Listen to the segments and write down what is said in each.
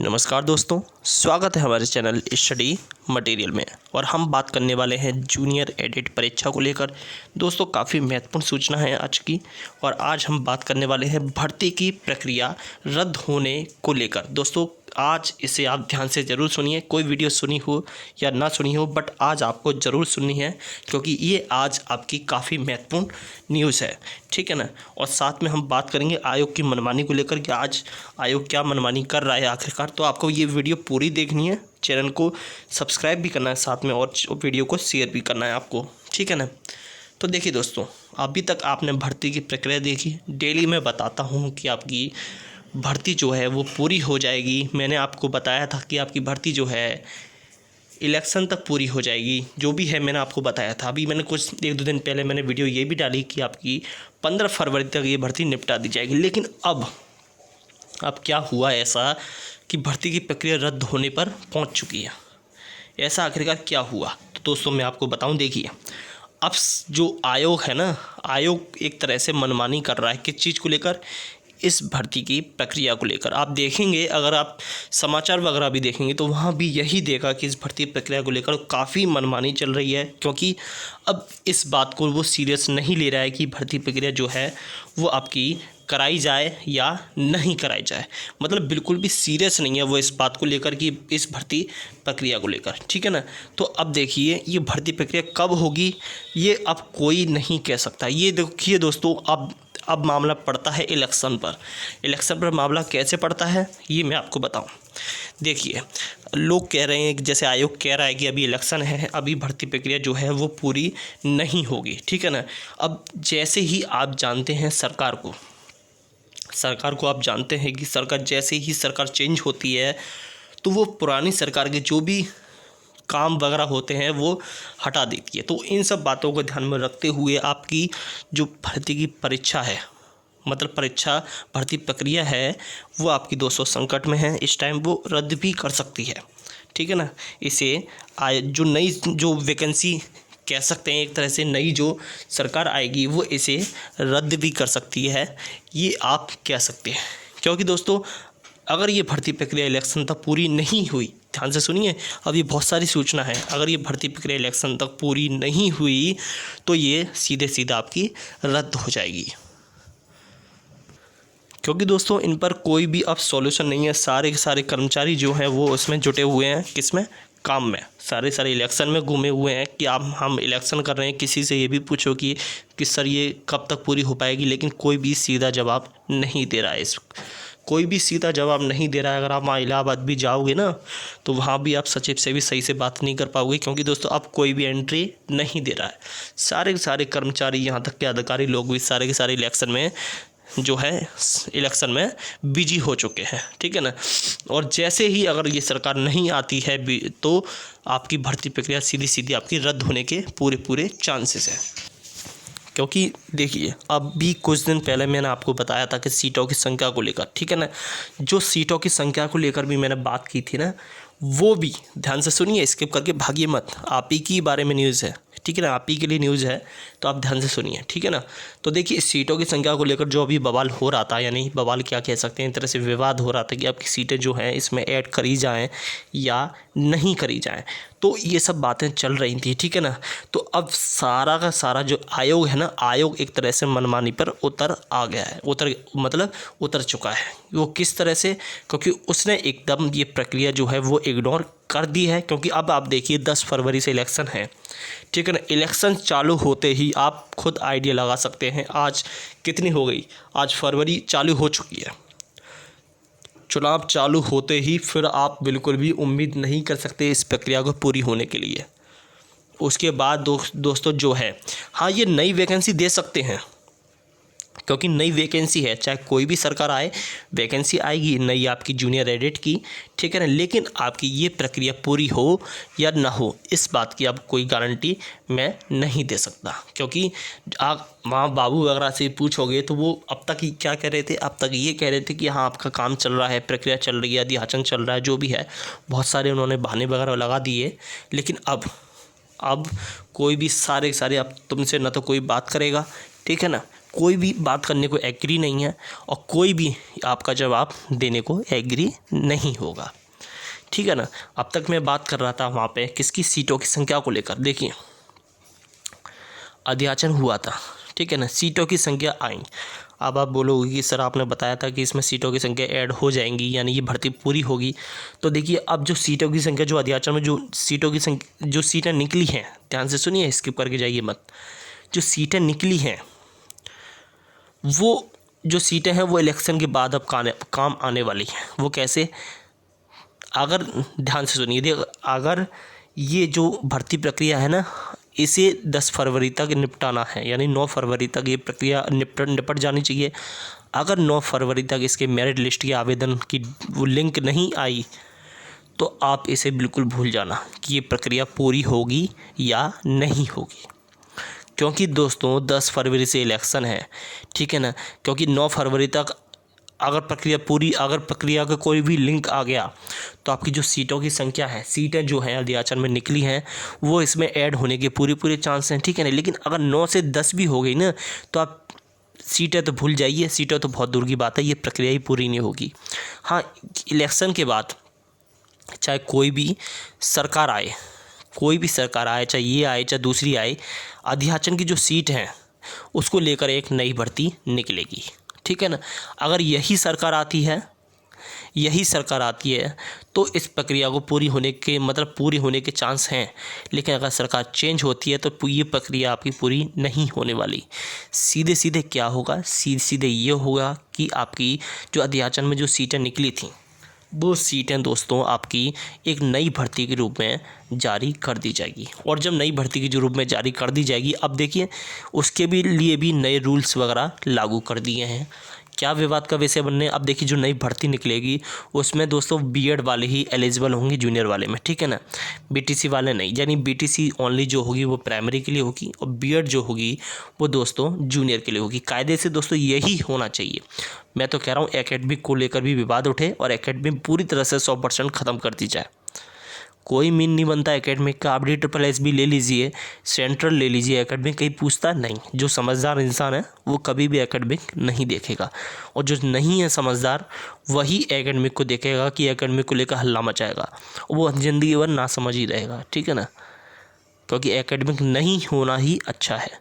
नमस्कार दोस्तों, स्वागत है हमारे चैनल स्टडी मटेरियल में। और हम बात करने वाले हैं जूनियर एडिट परीक्षा को लेकर। दोस्तों काफ़ी महत्वपूर्ण सूचना है आज की, और आज हम बात करने वाले हैं भर्ती की प्रक्रिया रद्द होने को लेकर। दोस्तों आज इसे आप ध्यान से ज़रूर सुनिए, कोई वीडियो सुनी हो या ना सुनी हो, बट आज आपको ज़रूर सुननी है क्योंकि ये आज आपकी काफ़ी महत्वपूर्ण न्यूज़ है, ठीक है ना। और साथ में हम बात करेंगे आयोग की मनमानी को लेकर कि आज आयोग क्या मनमानी कर रहा है आखिरकार। तो आपको ये वीडियो पूरी देखनी है, चैनल को सब्सक्राइब भी करना है साथ में, और वीडियो को शेयर भी करना है आपको, ठीक है ना। तो देखिए दोस्तों, अभी तक आपने भर्ती की प्रक्रिया देखी। डेली मैं बताता हूँ कि आपकी भर्ती जो है वो पूरी हो जाएगी। मैंने आपको बताया था कि आपकी भर्ती जो है इलेक्शन तक पूरी हो जाएगी, जो भी है मैंने आपको बताया था। अभी मैंने कुछ 1-2 दिन पहले मैंने वीडियो ये भी डाली कि आपकी 15 फरवरी तक ये भर्ती निपटा दी जाएगी। लेकिन अब क्या हुआ ऐसा कि भर्ती की प्रक्रिया रद्द होने पर पहुंच चुकी है। ऐसा आखिरकार क्या हुआ, तो दोस्तों मैं आपको बताऊं। देखिए, अब जो आयोग है ना, आयोग एक तरह से मनमानी कर रहा है किस चीज़ को लेकर, इस भर्ती की प्रक्रिया को लेकर। आप देखेंगे, अगर आप समाचार वगैरह भी देखेंगे तो वहाँ भी यही देखा कि इस भर्ती प्रक्रिया को लेकर काफ़ी मनमानी चल रही है, क्योंकि अब इस बात को वो सीरियस नहीं ले रहा है कि भर्ती प्रक्रिया जो है वो आपकी कराई जाए या नहीं कराई जाए। मतलब बिल्कुल भी सीरियस नहीं है वो इस बात को लेकर कि इस भर्ती प्रक्रिया को लेकर, ठीक है ना। तो अब देखिए, ये भर्ती प्रक्रिया कब होगी ये अब कोई नहीं कह सकता। ये देखिए दोस्तों, अब मामला पड़ता है इलेक्शन पर। इलेक्शन पर मामला कैसे पड़ता है ये मैं आपको बताऊं। देखिए, लोग कह रहे हैं कि जैसे आयोग कह रहा है कि अभी इलेक्शन है, अभी भर्ती प्रक्रिया जो है वो पूरी नहीं होगी, ठीक है ना। अब जैसे ही आप जानते हैं सरकार को आप जानते हैं कि सरकार जैसे ही सरकार चेंज होती है तो वो पुरानी सरकार के जो भी काम वगैरह होते हैं वो हटा देती है। तो इन सब बातों को ध्यान में रखते हुए आपकी जो भर्ती की परीक्षा है, मतलब परीक्षा भर्ती प्रक्रिया है, वो आपकी दोस्तों संकट में है। इस टाइम वो रद्द भी कर सकती है, ठीक है ना। इसे जो नई जो वैकेंसी कह सकते हैं, एक तरह से नई जो सरकार आएगी वो इसे रद्द भी कर सकती है, ये आप कह सकते हैं। क्योंकि दोस्तों अगर ये भर्ती प्रक्रिया इलेक्शन तक पूरी नहीं हुई, ध्यान से सुनिए, अब ये बहुत सारी सूचना है, अगर ये भर्ती प्रक्रिया इलेक्शन तक पूरी नहीं हुई तो ये सीधे आपकी रद्द हो जाएगी। क्योंकि दोस्तों इन पर कोई भी अब सॉल्यूशन नहीं है। सारे के सारे कर्मचारी जो हैं वो उसमें जुटे हुए हैं, किसमें, काम में। सारे इलेक्शन में घूमे हुए हैं कि आप हम इलेक्शन कर रहे हैं। किसी से ये भी पूछो कि सर ये कब तक पूरी हो पाएगी, लेकिन कोई भी सीधा जवाब नहीं दे रहा है। कोई भी सीधा जवाब नहीं दे रहा है। अगर आप वहाँ इलाहाबाद भी जाओगे ना तो वहाँ भी आप सचिव से भी सही से बात नहीं कर पाओगे, क्योंकि दोस्तों अब कोई भी एंट्री नहीं दे रहा है। सारे के सारे कर्मचारी, यहाँ तक के अधिकारी लोग भी सारे के सारे इलेक्शन में जो है इलेक्शन में बिजी हो चुके हैं, ठीक है ना। और जैसे ही अगर ये सरकार नहीं आती है तो आपकी भर्ती प्रक्रिया सीधी आपकी रद्द होने के पूरे चांसेस हैं। क्योंकि देखिए, अब भी कुछ दिन पहले मैंने आपको बताया था कि सीटों की संख्या को लेकर, ठीक है ना। जो सीटों की संख्या को लेकर भी मैंने बात की थी ना, वो भी ध्यान से सुनिए, स्किप करके भागिए मत। आप ही की बारे में न्यूज़ है, ठीक है ना, आप ही के लिए न्यूज़ है, तो आप ध्यान से सुनिए, ठीक है ना। तो देखिए, सीटों की संख्या को लेकर जो अभी बवाल हो रहा था, यानी बवाल क्या कह सकते हैं, एक तरह से विवाद हो रहा था कि आपकी सीटें जो हैं इसमें ऐड करी जाएं या नहीं करी जाएं। तो ये सब बातें चल रही थी, ठीक है ना। तो अब सारा का सारा जो आयोग है ना, आयोग एक तरह से मनमानी पर उतर आ गया है, उतर चुका है। वो किस तरह से, क्योंकि उसने एकदम ये प्रक्रिया जो है वो इग्नोर कर दी है। क्योंकि अब आप देखिए 10 फरवरी से इलेक्शन है, ठीक है ना। इलेक्शन चालू होते ही आप खुद आइडिया लगा सकते हैं आज कितनी हो गई, आज फरवरी चालू हो चुकी है। चुनाव चालू होते ही फिर आप बिल्कुल भी उम्मीद नहीं कर सकते इस प्रक्रिया को पूरी होने के लिए। उसके बाद दोस्तों जो है, हाँ ये नई वैकेंसी दे सकते हैं, क्योंकि नई वैकेंसी है, चाहे कोई भी सरकार आए वैकेंसी आएगी नई आपकी जूनियर एडिट की, ठीक है ना। लेकिन आपकी ये प्रक्रिया पूरी हो या ना हो, इस बात की अब कोई गारंटी मैं नहीं दे सकता। क्योंकि आप वहाँ बाबू वगैरह से पूछोगे तो वो अब तक ही क्या कह रहे थे, अब तक ये कह रहे थे कि हाँ आपका काम चल रहा है, प्रक्रिया चल रही है, अध्याचन चल रहा है, जो भी है, बहुत सारे उन्होंने बहाने वगैरह लगा दिए। लेकिन अब कोई भी सारे अब तुमसे ना तो कोई बात करेगा, ठीक है ना, कोई भी बात करने को एग्री नहीं है और कोई भी आपका जवाब देने को एग्री नहीं होगा, ठीक है ना। अब तक मैं बात कर रहा था वहाँ पे किसकी, सीटों की संख्या को लेकर। देखिए अध्याचन हुआ था, ठीक है ना, सीटों की संख्या आई। अब आप बोलोगे कि सर आपने बताया था कि इसमें सीटों की संख्या ऐड हो जाएंगी, यानी ये भर्ती पूरी होगी। तो देखिए अब जो सीटों की संख्या, जो अध्याचन में जो सीटों की संख्या, जो सीटें निकली हैं, ध्यान से सुनिए, स्किप करके जाइए मत। जो सीटें निकली हैं वो जो सीटें हैं वो इलेक्शन के बाद अब काम आने वाली हैं। वो कैसे, अगर ध्यान से सुनिए, देखिए अगर ये जो भर्ती प्रक्रिया है ना, इसे 10 फरवरी तक निपटाना है, यानी 9 फरवरी तक ये प्रक्रिया निपट जानी चाहिए। अगर 9 फरवरी तक इसके मेरिट लिस्ट के आवेदन की वो लिंक नहीं आई तो आप इसे बिल्कुल भूल जाना कि ये प्रक्रिया पूरी होगी या नहीं होगी, क्योंकि दोस्तों 10 फरवरी से इलेक्शन है, ठीक है ना। क्योंकि 9 फरवरी तक अगर प्रक्रिया का कोई भी लिंक आ गया तो आपकी जो सीटों की संख्या है, सीटें जो हैं अध्याचन में निकली हैं, वो इसमें ऐड होने के पूरे चांस हैं, ठीक है ना। लेकिन अगर 9 से 10 भी हो गई ना तो आप सीटें तो भूल जाइए, सीटें तो बहुत दूर की बात है, ये प्रक्रिया ही पूरी नहीं होगी। हाँ, इलेक्शन के बाद चाहे कोई भी सरकार आए, चाहे ये आए चाहे दूसरी आए, अध्याचन की जो सीट हैं उसको लेकर एक नई भर्ती निकलेगी, ठीक है ना। अगर यही सरकार आती है तो इस प्रक्रिया को पूरी होने के चांस हैं। लेकिन अगर सरकार चेंज होती है तो ये प्रक्रिया आपकी पूरी नहीं होने वाली। सीधे क्या होगा, सीधे ये होगा कि आपकी जो अध्याचन में जो सीटें निकली थी वो सीटें दोस्तों आपकी एक नई भर्ती के रूप में जारी कर दी जाएगी। और जब नई भर्ती के रूप में जारी कर दी जाएगी, अब देखिए उसके लिए भी नए रूल्स वगैरह लागू कर दिए हैं। क्या विवाद का विषय बनने, अब देखिए जो नई भर्ती निकलेगी उसमें दोस्तों बीएड वाले ही एलिजिबल होंगे जूनियर वाले में, ठीक है ना, बीटीसी वाले नहीं। यानी बीटीसी ओनली जो होगी वो प्राइमरी के लिए होगी और बीएड जो होगी वो दोस्तों जूनियर के लिए होगी। कायदे से दोस्तों यही होना चाहिए। मैं तो कह रहा हूँ एकेडमिक को लेकर भी विवाद उठे और एकेडमिक पूरी तरह से 100% ख़त्म कर दी जाए। कोई मीन नहीं बनता एकेडमिक का। आप DSSS भी ले लीजिए, सेंट्रल ले लीजिए, एकेडमिक कहीं पूछता नहीं। जो समझदार इंसान है वो कभी भी एकेडमिक नहीं देखेगा, और जो नहीं है समझदार वही एकेडमिक को देखेगा कि एकेडमिक को लेकर हल्ला मचाएगा, वो ज़िंदगी भर नासमझ ही रहेगा, ठीक है ना। क्योंकि एकेडमिक नहीं होना ही अच्छा है।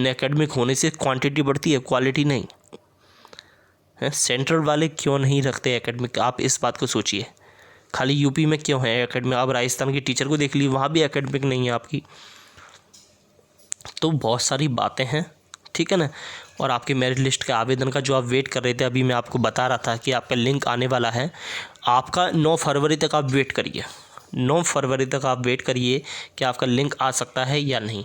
एकेडमिक होने से क्वांटिटी बढ़ती है, क्वालिटी नहीं है। सेंट्रल वाले क्यों नहीं रखते एकेडमिक, आप इस बात को सोचिए। खाली यूपी में क्यों है एकेडमिक, आप राजस्थान की टीचर को देख लीजिए, वहाँ भी एकेडमिक नहीं है आपकी। तो बहुत सारी बातें हैं, ठीक है ना। और आपके मेरिट लिस्ट के आवेदन का जो आप वेट कर रहे थे, अभी मैं आपको बता रहा था कि आपका लिंक आने वाला है। आपका 9 फरवरी तक आप वेट करिए, 9 फरवरी तक आप वेट करिए कि आपका लिंक आ सकता है या नहीं।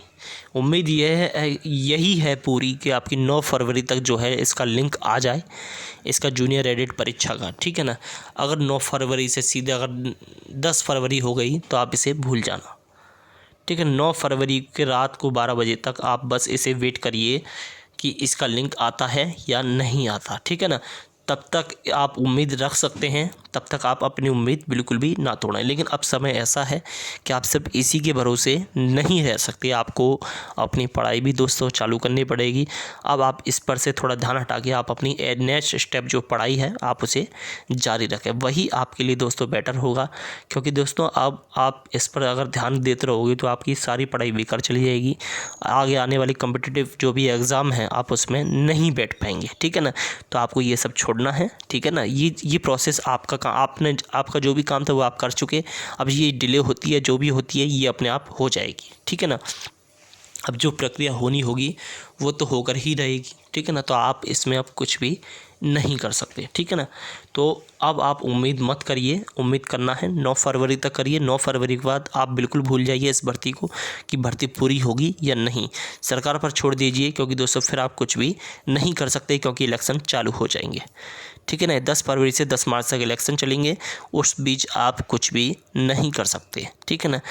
उम्मीद यही है पूरी कि आपकी 9 फरवरी तक जो है इसका लिंक आ जाए, इसका जूनियर एडिट परीक्षा का, ठीक है ना। अगर 9 फरवरी से सीधे अगर 10 फरवरी हो गई तो आप इसे भूल जाना, ठीक है। 9 फरवरी के रात को 12 बजे तक आप बस इसे वेट करिए कि इसका लिंक आता है या नहीं आता, ठीक है ना। तब तक आप उम्मीद रख सकते हैं, तब तक आप अपनी उम्मीद बिल्कुल भी ना तोड़ें। लेकिन अब समय ऐसा है कि आप सिर्फ इसी के भरोसे नहीं रह सकते, आपको अपनी पढ़ाई भी दोस्तों चालू करनी पड़ेगी। अब आप इस पर से थोड़ा ध्यान हटा के आप अपनी नेक्स्ट स्टेप जो पढ़ाई है आप उसे जारी रखें, वही आपके लिए दोस्तों बेटर होगा। क्योंकि दोस्तों अब आप इस पर अगर ध्यान देते रहोगे तो आपकी सारी पढ़ाई बेकार चली जाएगी। आगे आने वाली कॉम्पिटिटिव जो भी एग्ज़ाम है आप उसमें नहीं बैठ पाएंगे, ठीक है ना। तो आपको ये सब छोड़ना है, ठीक है ना। ये प्रोसेस आपका जो भी काम था वो आप कर चुके। अब ये डिले होती है, जो भी होती है ये अपने आप हो जाएगी, ठीक है ना। अब जो प्रक्रिया होनी होगी वो तो होकर ही रहेगी, ठीक है ना। तो आप इसमें अब कुछ भी नहीं कर सकते, ठीक है ना। तो अब आप उम्मीद मत करिए, उम्मीद करना है 9 फरवरी तक करिए। 9 फरवरी के बाद आप बिल्कुल भूल जाइए इस भर्ती को कि भर्ती पूरी होगी या नहीं, सरकार पर छोड़ दीजिए। क्योंकि दोस्तों फिर आप कुछ भी नहीं कर सकते, क्योंकि इलेक्शन चालू हो जाएंगे, ठीक है ना। 10 फरवरी से 10 मार्च तक इलेक्शन चलेंगे, उस बीच आप कुछ भी नहीं कर सकते, ठीक है ना।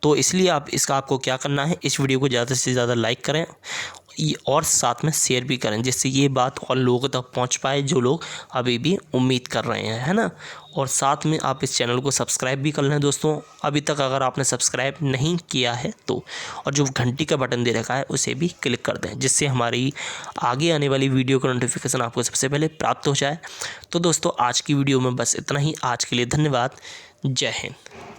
तो इसलिए आपको क्या करना है, इस वीडियो को ज़्यादा से ज़्यादा लाइक करें और साथ में शेयर भी करें, जिससे ये बात और लोगों तक पहुंच पाए जो लोग अभी भी उम्मीद कर रहे हैं, है ना। और साथ में आप इस चैनल को सब्सक्राइब भी कर लें दोस्तों, अभी तक अगर आपने सब्सक्राइब नहीं किया है तो। और जो घंटी का बटन दे रखा है उसे भी क्लिक कर दें, जिससे हमारी आगे आने वाली वीडियो का नोटिफिकेशन आपको सबसे पहले प्राप्त हो जाए। तो दोस्तों आज की वीडियो में बस इतना ही। आज के लिए धन्यवाद। जय हिंद।